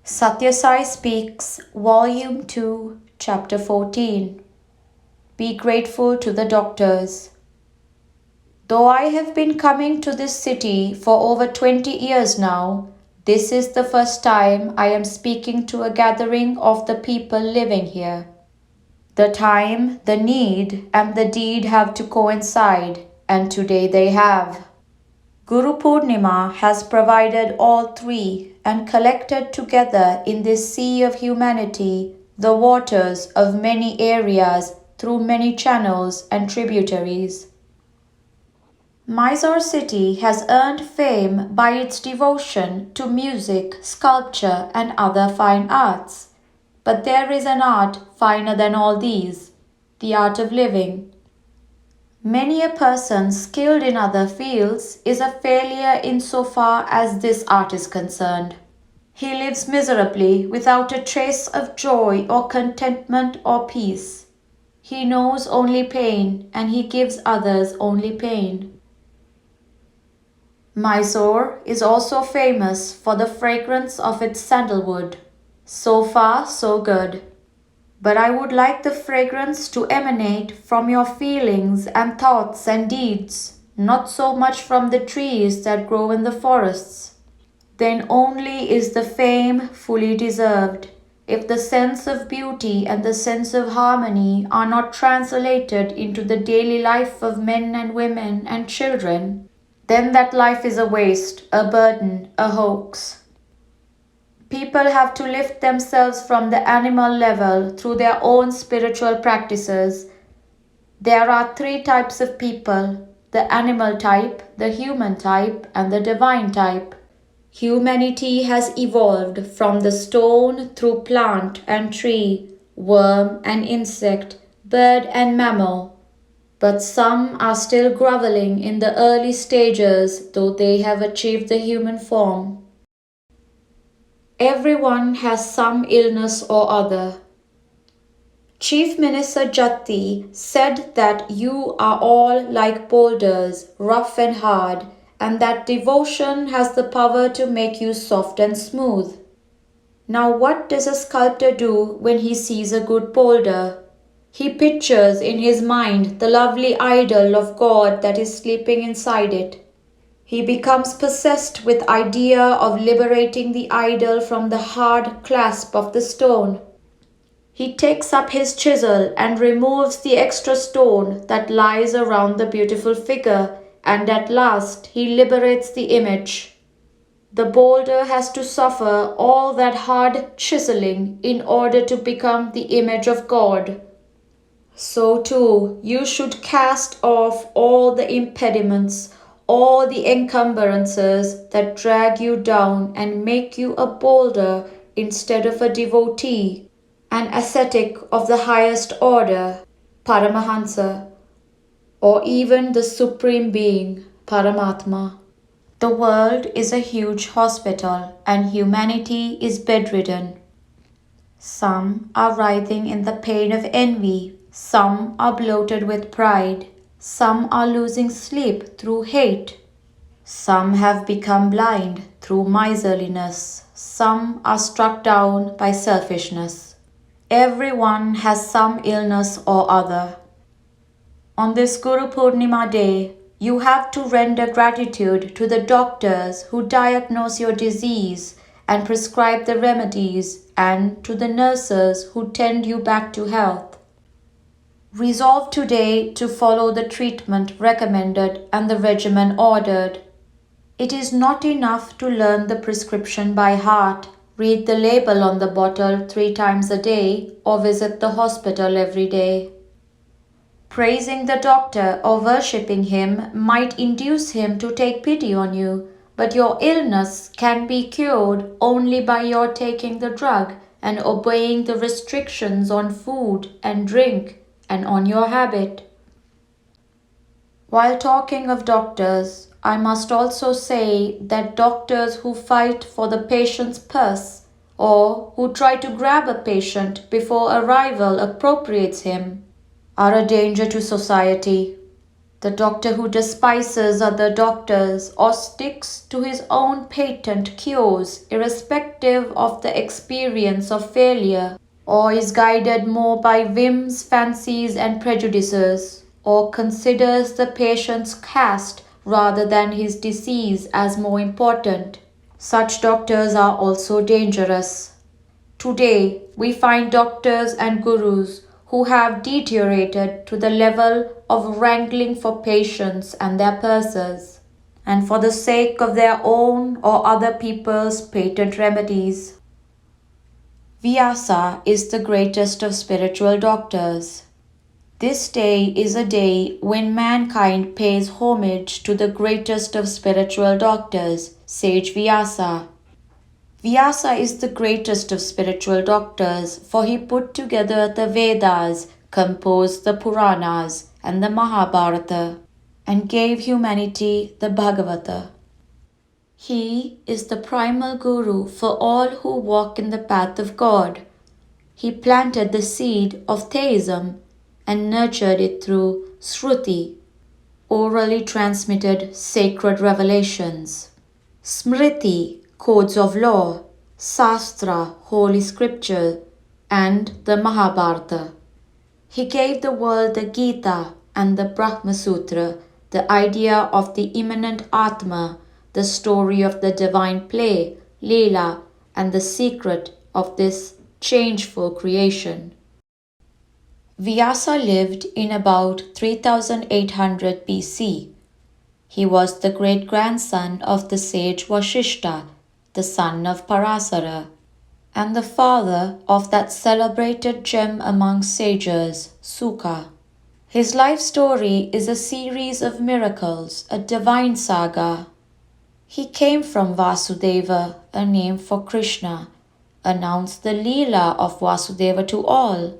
Sathya Sai Speaks, Volume 2, Chapter 14. Be grateful to the doctors. Though I have been coming to this city for over 20 years now, this is the first time I am speaking to a gathering of the people living here. The time, the need, and the deed have to coincide, and today they have. Guru Purnima has provided all three and collected together in this sea of humanity the waters of many areas through many channels and tributaries. Mysore city has earned fame by its devotion to music, sculpture, and other fine arts. But there is an art finer than all these, the art of living. Many a person skilled in other fields is a failure insofar as this art is concerned. He lives miserably without a trace of joy or contentment or peace. He knows only pain and he gives others only pain. Mysore is also famous for the fragrance of its sandalwood. So far, so good. But I would like the fragrance to emanate from your feelings and thoughts and deeds, not so much from the trees that grow in the forests. Then only is the fame fully deserved. If the sense of beauty and the sense of harmony are not translated into the daily life of men and women and children, then that life is a waste, a burden, a hoax. People have to lift themselves from the animal level through their own spiritual practices. There are three types of people: the animal type, the human type, and the divine type. Humanity has evolved from the stone through plant and tree, worm and insect, bird and mammal. But some are still groveling in the early stages, though they have achieved the human form. Everyone has some illness or other. Chief Minister Jati said that you are all like boulders, rough and hard, and that devotion has the power to make you soft and smooth. Now what does a sculptor do when he sees a good boulder? He pictures in his mind the lovely idol of God that is sleeping inside it. He becomes possessed with idea of liberating the idol from the hard clasp of the stone. He takes up his chisel and removes the extra stone that lies around the beautiful figure, and at last he liberates the image. The boulder has to suffer all that hard chiseling in order to become the image of God. So too, you should cast off all the impediments, all the encumbrances that drag you down and make you a boulder instead of a devotee, an ascetic of the highest order, Paramahansa, or even the Supreme Being, Paramatma. The world is a huge hospital and humanity is bedridden. Some are writhing in the pain of envy, some are bloated with pride. Some are losing sleep through hate. Some have become blind through miserliness. Some are struck down by selfishness. Everyone has some illness or other. On this Guru Purnima day, you have to render gratitude to the doctors who diagnose your disease and prescribe the remedies, and to the nurses who tend you back to health. Resolve today to follow the treatment recommended and the regimen ordered. It is not enough to learn the prescription by heart, read the label on the bottle 3 times a day, or visit the hospital every day. Praising the doctor or worshipping him might induce him to take pity on you, but your illness can be cured only by your taking the drug and obeying the restrictions on food and drink and on your habit. While talking of doctors, I must also say that doctors who fight for the patient's purse or who try to grab a patient before arrival appropriates him are a danger to society. The doctor who despises other doctors or sticks to his own patent cures, irrespective of the experience of failure, or is guided more by whims, fancies, and prejudices, or considers the patient's caste rather than his disease as more important. Such doctors are also dangerous. Today, we find doctors and gurus who have deteriorated to the level of wrangling for patients and their purses, and for the sake of their own or other people's patent remedies. Vyasa is the greatest of spiritual doctors. This day is a day when mankind pays homage to the greatest of spiritual doctors, sage Vyasa. Vyasa is the greatest of spiritual doctors, for he put together the Vedas, composed the Puranas and the Mahabharata, and gave humanity the Bhagavata. He is the primal guru for all who walk in the path of God. He planted the seed of theism and nurtured it through Shruti, orally transmitted sacred revelations, Smriti, codes of law, Sastra, holy scripture, and the Mahabharata. He gave the world the Gita and the Brahma Sutra, the idea of the immanent Atma, the story of the divine play, Leela, and the secret of this changeful creation. Vyasa lived in about 3800 BC. He was the great-grandson of the sage Vasishta, the son of Parasara, and the father of that celebrated gem among sages, Sukha. His life story is a series of miracles, a divine saga. He came from Vasudeva, a name for Krishna, announced the Leela of Vasudeva to all,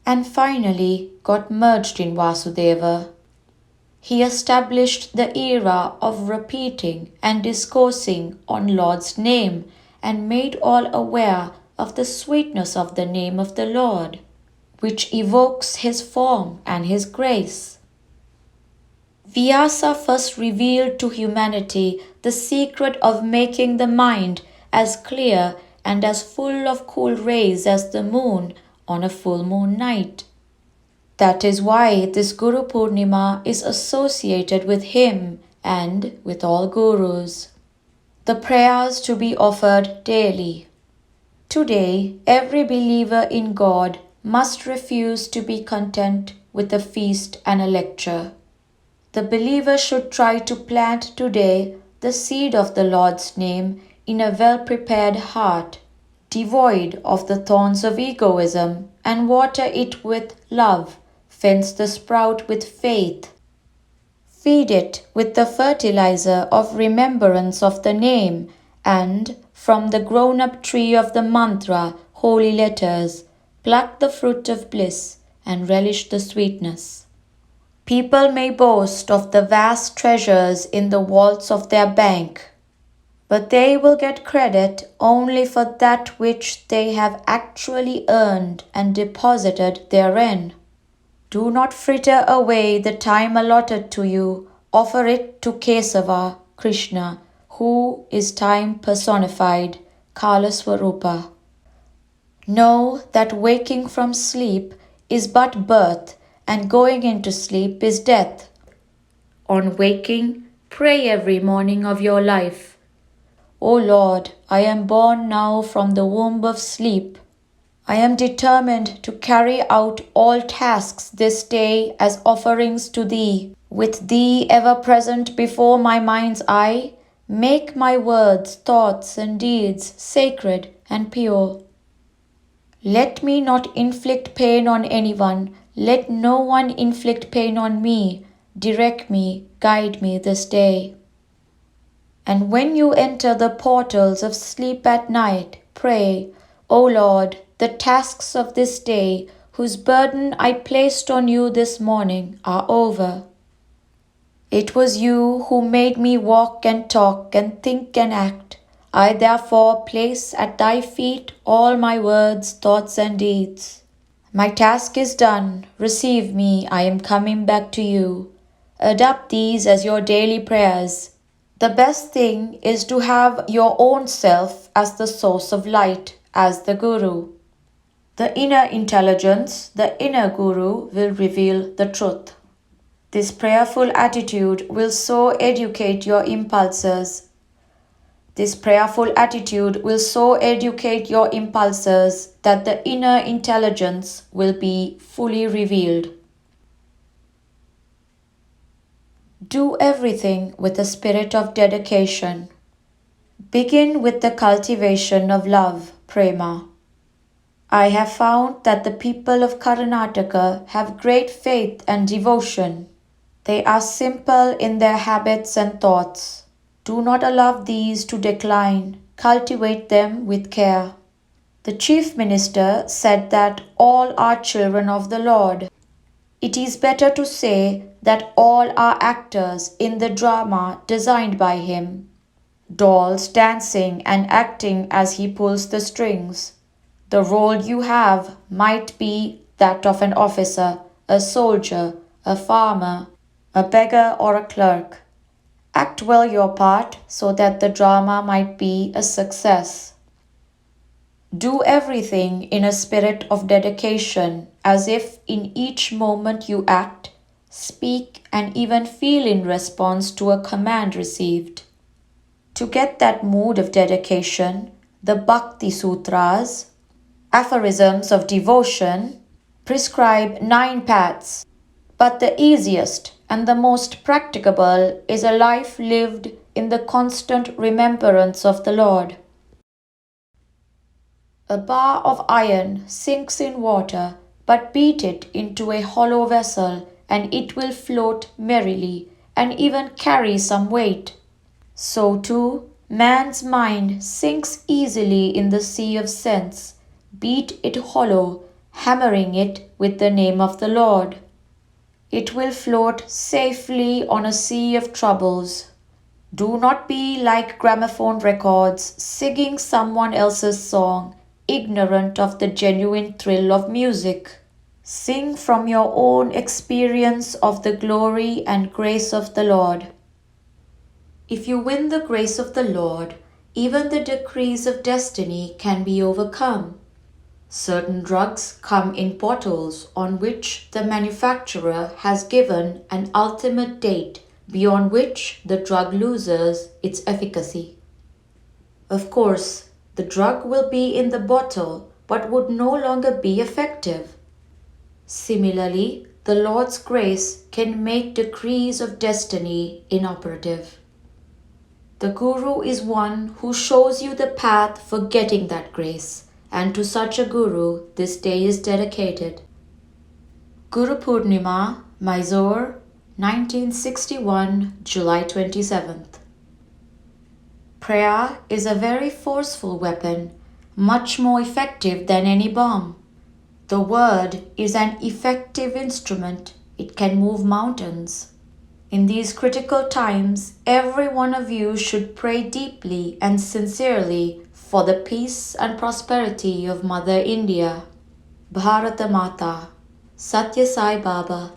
and finally got merged in Vasudeva. He established the era of repeating and discoursing on Lord's name and made all aware of the sweetness of the name of the Lord, which evokes his form and his grace. Vyasa first revealed to humanity the secret of making the mind as clear and as full of cool rays as the moon on a full moon night. That is why this Guru Purnima is associated with him and with all gurus. The prayers to be offered daily. Today, every believer in God must refuse to be content with a feast and a lecture. The believer should try to plant today the seed of the Lord's name in a well-prepared heart, devoid of the thorns of egoism, and water it with love. Fence the sprout with faith. Feed it with the fertilizer of remembrance of the name, and from the grown-up tree of the mantra, holy letters, pluck the fruit of bliss and relish the sweetness. People may boast of the vast treasures in the vaults of their bank, but they will get credit only for that which they have actually earned and deposited therein. Do not fritter away the time allotted to you. Offer it to Kesava, Krishna, who is time personified, Kala Swarupa. Know that waking from sleep is but birth, and going into sleep is death. On waking, pray every morning of your life. O Lord, I am born now from the womb of sleep. I am determined to carry out all tasks this day as offerings to Thee. With Thee ever present before my mind's eye, make my words, thoughts, and deeds sacred and pure. Let me not inflict pain on anyone. Let no one inflict pain on me. Direct me, guide me this day. And when you enter the portals of sleep at night, pray, O Lord, the tasks of this day, whose burden I placed on you this morning, are over. It was you who made me walk and talk and think and act. I therefore place at thy feet all my words, thoughts, and deeds. My task is done. Receive me. I am coming back to you. Adopt these as your daily prayers. The best thing is to have your own self as the source of light, as the Guru. The inner intelligence, the inner Guru, will reveal the truth. This prayerful attitude will so educate your impulses. This prayerful attitude will so educate your impulses that the inner intelligence will be fully revealed. Do everything with a spirit of dedication. Begin with the cultivation of love, prema. I have found that the people of Karnataka have great faith and devotion. They are simple in their habits and thoughts. Do not allow these to decline. Cultivate them with care. The Chief Minister said that all are children of the Lord. It is better to say that all are actors in the drama designed by him. Dolls dancing and acting as he pulls the strings. The role you have might be that of an officer, a soldier, a farmer, a beggar or a clerk. Act well your part so that the drama might be a success. Do everything in a spirit of dedication, as if in each moment you act, speak, and even feel in response to a command received. To get that mood of dedication, the Bhakti Sutras, aphorisms of devotion, prescribe 9 paths, but the easiest and the most practicable is a life lived in the constant remembrance of the Lord. A bar of iron sinks in water, but beat it into a hollow vessel, and it will float merrily and even carry some weight. So too, man's mind sinks easily in the sea of sense. Beat it hollow, hammering it with the name of the Lord. It will float safely on a sea of troubles. Do not be like gramophone records singing someone else's song, ignorant of the genuine thrill of music. Sing from your own experience of the glory and grace of the Lord. If you win the grace of the Lord, even the decrees of destiny can be overcome. Certain drugs come in bottles on which the manufacturer has given an ultimate date beyond which the drug loses its efficacy. Of course, the drug will be in the bottle but would no longer be effective. Similarly, the Lord's grace can make decrees of destiny inoperative. The Guru is one who shows you the path for getting that grace, and to such a Guru this day is dedicated. Guru Purnima, Mysore, 1961, July 27th. Prayer is a very forceful weapon, much more effective than any bomb. The word is an effective instrument. It can move mountains. In these critical times, every one of you should pray deeply and sincerely for the peace and prosperity of Mother India. Bharata Mata, Sathya Sai Baba.